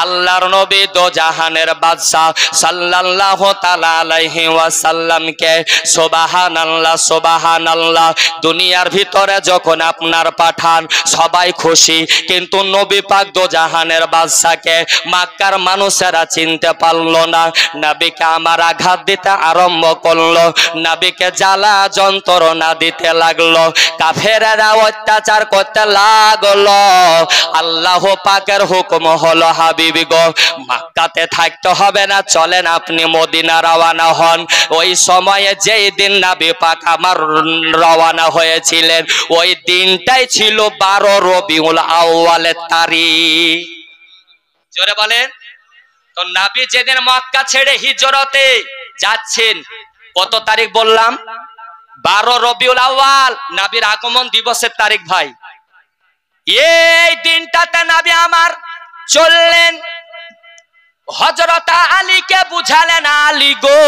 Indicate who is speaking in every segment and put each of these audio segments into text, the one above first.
Speaker 1: আল্লাহর নবী দোজাহানের বাদশা সাল্লাল্লাহু তাআলা আলাইহি ওয়াসাল্লামকে সুবহানাল্লাহ সুবহানাল্লাহ দুনিয়ার ভিতরে যখন আপনার পাঠান সবাই খুশি, কিন্তু নবী পাক দোজাহানের বাদশাকে মক্কার মানুষেরা চিনতে পারলো না। নবীকে আমার আঘাত দিতে আরম্ভ করলো, নবীকে জ্বালা যন্ত্রণা দিতে লাগলো, কাফেরেরা অত্যাচার করতে লাগলো। আল্লাহ পাকের হুকুম হলো, হাবিবি গো মক্কাতে থাকতে হবে না, চলেন আপনি মদিনা রওনা হন। ওই সময়ে যেই দিন নবী পাক আমার রওনা হয়েছিলেন ওই দিনটাই ছিল 12 রবিউল আউয়ালের তারিখ। জোরে বলেন তো। নবী যেদিন মক্কা ছেড়ে হিজরতে যাচ্ছেন কত তারিখ বললাম? 12 রবিউল আউয়াল, নবীর আগমন দিবসের তারিখ ভাই। এই দিনটাতে নবী আমার চললেন, হযরত আলীকে বুঝালেন, আলী গো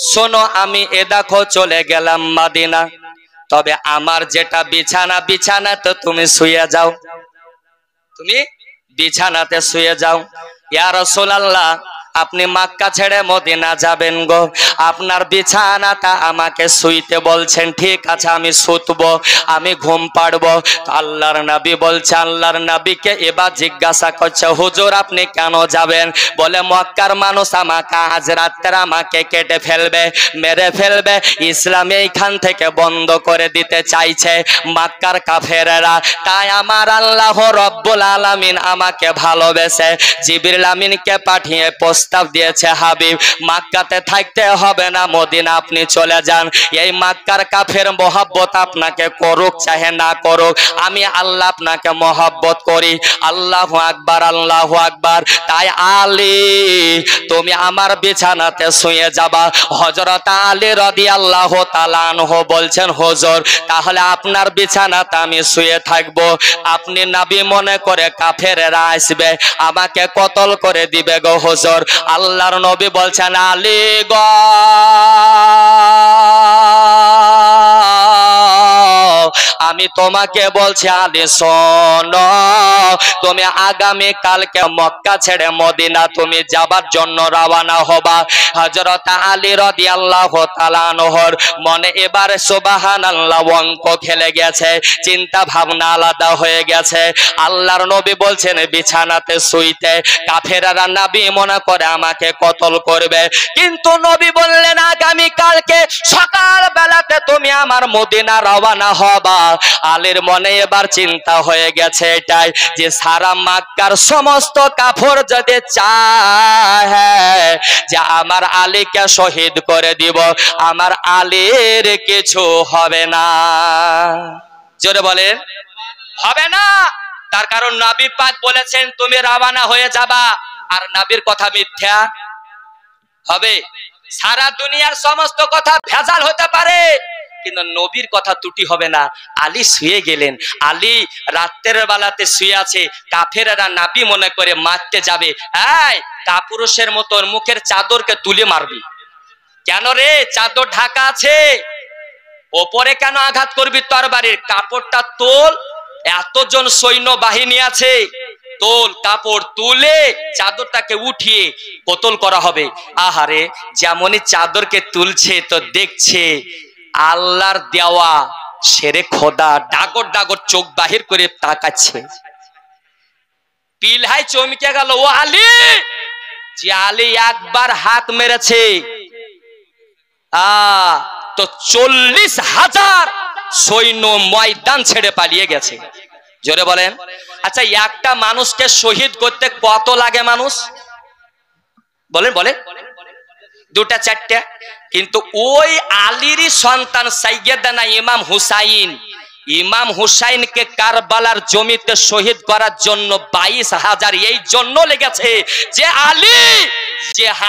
Speaker 1: শোনো, আমি এ দেখো চলে গেলাম মদিনা, তবে আমার যেটা বিছানা, বিছানাতে তুমি শুয়ে যাও, তুমি বিছানাতে শুয়ে যাও। ইয়া রাসূলুল্লাহ আপনি মক্কা ছেড়ে মদিনা যাবেন গো, আপনার বিছানাটা আমাকে শুইতে বলছেন, ঠিক আছে আমি শুতবো, আমি ঘুম পাড়বো। আল্লাহর নবী বলছে, আল্লাহর নবীকে এবার জিজ্ঞাসা করছে, হুজুর আপনি কেন যাবেন? বলে মক্কার মানুষ আমাকে আজ রাত্রে আমাকে কেটে ফেলবে, মেরে ফেলবে, ইসলাম এইখান থেকে বন্ধ করে দিতে চাইছে মক্কার কাফেরেরা। তাই আমার আল্লাহ রব্বুল আলামিন আমাকে ভালোবেসে জিবরিল আমিনকে পাঠিয়ে প্রস্তাব দিয়েছে, হাবিব মক্কাতে থাকতে হবে না, মদিনা আপনি চলে যান। এই মক্কার কাফের মহব্বত আপনাকে করুক চাহে না করুক, আমি আল্লাহ আপনাকে মহব্বত করি। আল্লাহু আকবার, আল্লাহু আকবার। তাই আলী তুমি আমার বিছানাতে শুয়ে যাবা। হযরত আলী রাদিয়াল্লাহু তাআলা আনহু বলছেন, হুজুর তাহলে আপনার বিছানাতে আমি শুয়ে থাকবো, আপনি নবী মনে করে কাফেরেরা আসবে আমাকে কতল করে দিবে গো হুজুর। আল্লাহর নবী বলছেন, আলী গো আমি তোমাকে বলছি, আলী শোনো, তুমি আগামী কালকে মক্কা ছেড়ে মদিনা তুমি যাবার জন্য রওনা হবা। হযরত আলী রাদিয়াল্লাহু তাআলা আনহুর মনে এবারে সুবহানাল্লাহ অঙ্ক খেলে গেছে, চিন্তা ভাবনা আলাদা হয়ে গেছে। আল্লাহর নবী বলছেন বিছানাতে শুইতে, কাফেররা নবী মনে করে আমাকে কতল করবে, কিন্তু নবী বললেন আগামী কালকে সকাল বেলাতে তুমি আমার মদিনা রওনা হবা। আলীর মনে এবার চিন্তা হয়ে গেছে এটাই যে সারা মক্কার সমস্ত কাফের যদি চায় যে আমার আলীকে শহীদ করে দিব, আমার আলীর কিছু হবে না। জোরে বলেন হবে না। তার কারণ নবী পাক বলেছেন তুমি রওনা হয়ে যাবা, আর নবীর কথা মিথ্যা হবে। সারা দুনিয়ার সমস্ত কথা ভেজাল হতে পারে, কিন্তু নবীর কথা ত্রুটি হবে না। আলী শুয়ে গেলেন, আলী রাতের বেলাতে শুয়ে আছে, কাফেররা নবী মনে করে মারতে যাবে। এই কাপুরুষের মতো মুখের চাদরকে তুলে মারবি কেন রে? চাদর ঢাকা আছে, ওপরে কেন আঘাত করবি? তরবারির কাপড়টা তোল, এতজন সৈন্য বাহিনী আছে, তোল, কাপড় তুলে চাদরটাকে উঠিয়ে কতল করা হবে। আহারে যেমনই চাদরকে তুলছে তো দেখছে আল্লাহর দেওয়া শেরে খোদা ডাগর ডাগর চোখ বাহির করে তাকাচ্ছে। পিলহাই চমকে গেল, ও আলী! যে আলী একবার হাত মেরেছে তো 40,000 সৈন্য ময়দান ছেড়ে পালিয়ে গেছে। জোরে বলেন। আচ্ছা একটা মানুষকে শহীদ করতে কত লাগে মানুষ? বলেন বলেন, 2টা 4টা। কিন্তু ওই আলীরই সন্তান সাইয়্যিদানা ইমাম হুসাইন, ইমাম হুসাইনকে কারবালার জমিতে শহীদ করার জন্য 22,000 এই জন্য লেগেছে যে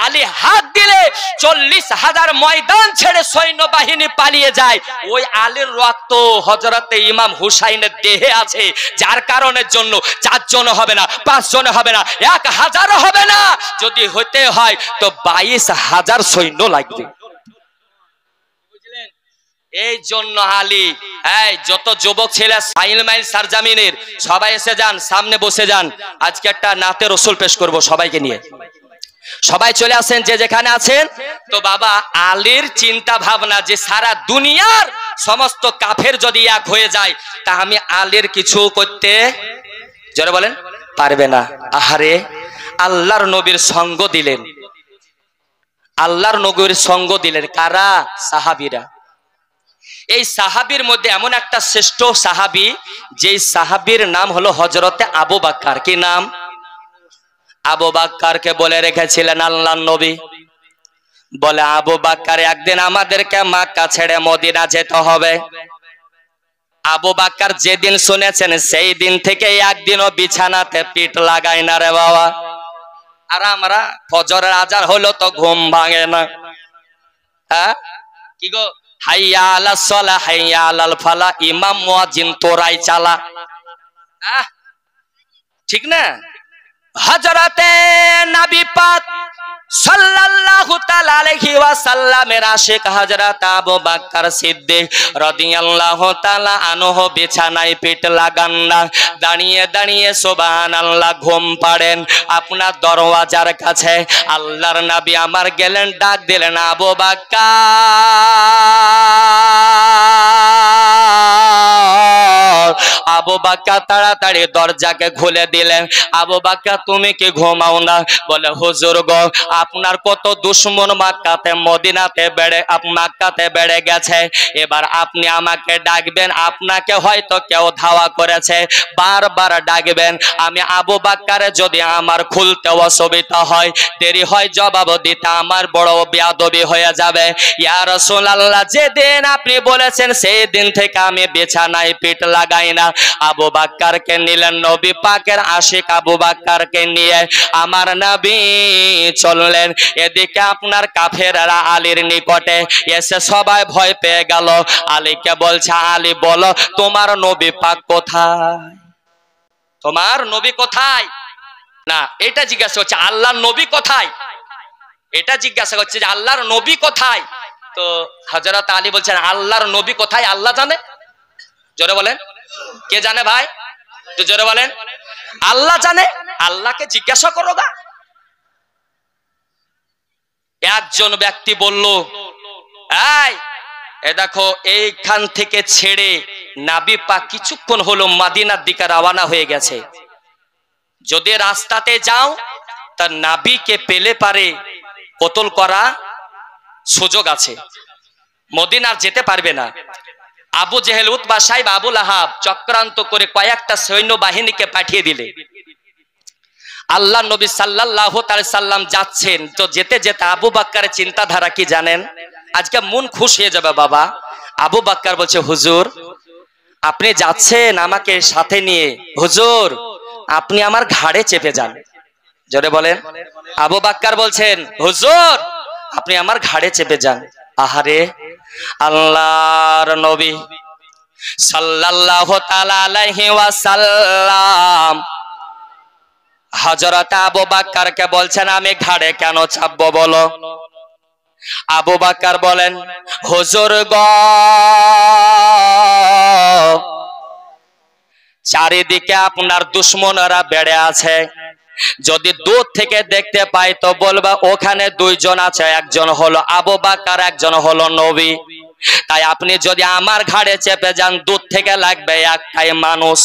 Speaker 1: আলী হাত দিলে 40,000 ময়দান ছেড়ে সৈন্যবাহিনী পালিয়ে যায়। ওই আলীর রক্ত হযরতে ইমাম হুসাইনের দেহে আছে, যার কারণের জন্য 4 জন হবে না, 5 জন হবে না, 1000 হবে না, যদি হতে হয় তো 22,000 সৈন্য লাগবে। এই জন্য আলী, এই যত যুবক ছেলে সাইল মাইল সারজামিনের সবাই এসে যান, সামনে বসে যান। আজকে একটা নাতে রসুল পেশ করব সবাইকে নিয়ে, সবাই চলে আসেন যে যেখানে আছেন। তো বাবা আলীর চিন্তা ভাবনা যে সারা দুনিয়ার সমস্ত কাফের যদি এক হয়ে যায় তা আমি আলীর কিছু করতে, জোরে বলেন, পারবে না। আহারে, আল্লাহর নবীর সঙ্গ দিলেন, আল্লাহর নবীর সঙ্গ দিলেন কারা? সাহাবীরা। এই সাহাবীর মধ্যে এমন একটা শ্রেষ্ঠ সাহাবী, যেই সাহাবীর নাম হলো হযরতে আবু বকর। কি নাম? আবু বকরকে বলে রেখেছিলেন আল্লাহর নবী, বলে আবু বকর একদিন আমাদেরকে মক্কা ছেড়ে মদিনা যেতে হবে। আবু বকর যেদিন শুনেছেন সেই দিন থেকে একদিনও বিছানাতে পিঠ লাগায় না রে বাবা। আর আমরা ফজরের আজান হলো তো ঘুম ভাঙে না। হ্যাঁ কি গো, হাইয়া আলাস সালাহ হাইয়া আলাল ফালাহ, ইমাম মুয়াজ্জিন তোরাই চালা। ঠিক না? হযরতে নবী পাক সাল্লাল্লাহু তাআলা আলাইহি ওয়াসাল্লামের আশিক হযরত আবু বকর সিদ্দিক রাদিয়াল্লাহু তাআলা আনহু বিছানায় পিঠ লাগান না, দাঁড়িয়ে দাঁড়িয়ে সুবহানাল্লাহ ঘুম পাড়েন। আপনার দরওয়াজার কাছে আল্লাহর নবী আমার গেলেন, ডাক দিলেন আবু বকর। আবু বকর তাড়াতাড়ি দরজাকে খুলে দিলেন। আবু বকর তুমি কি ঘুমাও না? বলে হুজুর গো, আপনার কত দুশমন মক্কাতে মদিনাতে মক্কাতে বেড়ে গেছে, এবার আপনি আমাকে ডাকবেন, আপনাকে হয়তো কেউ ধাওয়া করেছে, বারবার ডাকবেন। আমি আবু বকরে যদি আমার খুলতে অসুবিধা হয়, দেরি হয় জবাব দিতে আমার বড় বেয়াদবি হয়ে যাবে। ইয়া রাসূলুল্লাহ, যেদিন আপনি বলেছেন সেই দিন থেকে আমি বিছানায় পিঠ লাগাই না। আবু বকরকে নিলেন, নবী পাকের আশিক আবু বকরকে নিয়ে আমার নবী চললেন। এদিকে আপনার কাফেররা আলীর নিকটে এসে সবাই ভয় পেয়ে গেল। আলীকে বলছে, আলী বলো তোমার নবী পাক কোথায়? তোমার নবী কোথায়? না, এটা জিজ্ঞাসা হচ্ছে আল্লাহর নবী কোথায়, এটা জিজ্ঞাসা করছে যে আল্লাহর নবী কোথায়। তো হযরত আলী বলছেন আল্লাহর নবী কোথায় আল্লাহ জানে। জোরে বলেন, কে জানে ভাই? তো জোরে বলেন, আল্লাহ জানে। আল্লাহকে জিজ্ঞাসা করো গা। একজন ব্যক্তি বলল, এই দেখো এইখান থেকে ছেড়ে নবী পাক কিছুক্ষণ হলো মদিনার দিকে রওনা হয়ে গেছে, যদি রাস্তাতে যাও তা নবীকে পেলে পারে কতল করা সুযোগ আছে, মদিনার যেতে পারবে না। আবু জেহেল, উতবা, সাইবা, আবু লাহাব চক্রান্ত করে কয়েকটা সৈন্য বাহিনীকে পাঠিয়ে দিলে। আল্লাহ নবী সাল্লাল্লাহু তাআলা সাল্লাম যাচ্ছেন, তো যেতে যেতে আবু বকরের চিন্তাধারা কি জানেন? আজকে মন খুশ হয়ে যাবে বাবা। আবু বকর বলছে, হুজুর আপনি যাচ্ছেন আমাকে সাথে নিয়ে, হুজুর আপনি আমার ঘাড়ে চেপে যান। জোরে বলেন। আবু বকর বলছেন, হুজুর আপনি আমার ঘাড়ে চেপে যান। আহারে, আল্লাহর নবী সাল্লাল্লাহু তাআলা আলাইহি ওয়াসাল্লাম হযরত আবু বকরকে বলছেন আমি ঘাড়ে কেন চাপবো বলো? আবু বকর বলেন, হুজুর গো, চারিদিকে আপনার দুশমনরা বেড়ে আছে, যদি দূর থেকে দেখতে পাই তো বলবা ওখানে দুইজন আছে, একজন হলো আবু বকর, একজন হলো নবী। তাই আপনি যদি আমার ঘাড়ে চেপে যান দূর থেকে লাগবে একটাই মানুষ।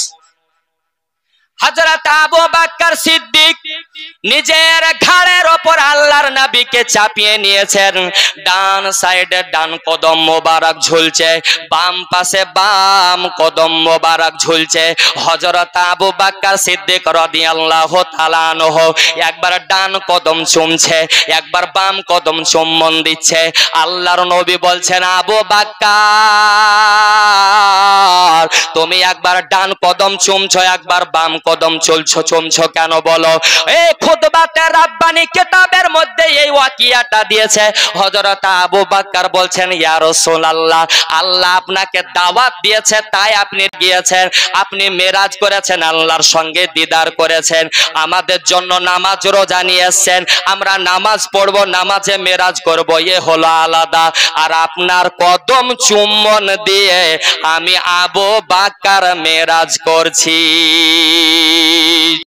Speaker 1: হযরত আবু বকর সিদ্দিক নিজের ঘাড়ের উপর আল্লাহর নবীকে চাপিয়ে নিয়েছেন। ডান সাইডে ডান কদম মোবারক ঝুলছে, বাম পাশে বাম কদম মোবারক ঝুলছে। হযরত আবু বকর সিদ্দিক রাদিয়াল্লাহু তাআলা আনহু একবার ডান কদম চুমছে, একবার বাম কদম চুম্বন দিচ্ছে। আল্লাহর নবী বলছেন, আবু বকর তুমি একবার ডান কদম চুমছো, একবার বাম কদম চুমছো কেন বলো? খুতবাতে রাব্বানি কিতাবের মধ্যে এই ওয়াকিয়াটা দিয়েছে। হযরত আবু বকর বলছেন, ইয়া রাসূলুল্লাহ, আল্লাহ আপনাকে দাওয়াত দিয়েছে তাই আপনি গিয়েছেন, আপনি মেরাজ করেছেন, আল্লাহর সঙ্গে দিদার করেছেন, আমাদের জন্য নামাজ রোজা নিয়ে এসেছেন, আমরা নামাজ পড়ব, নামাজে মেরাজ করব, এ হলো আলাদা। আর আপনার কদম চুম্বন দিয়ে আমি আবু বকর মেরাজ করছি।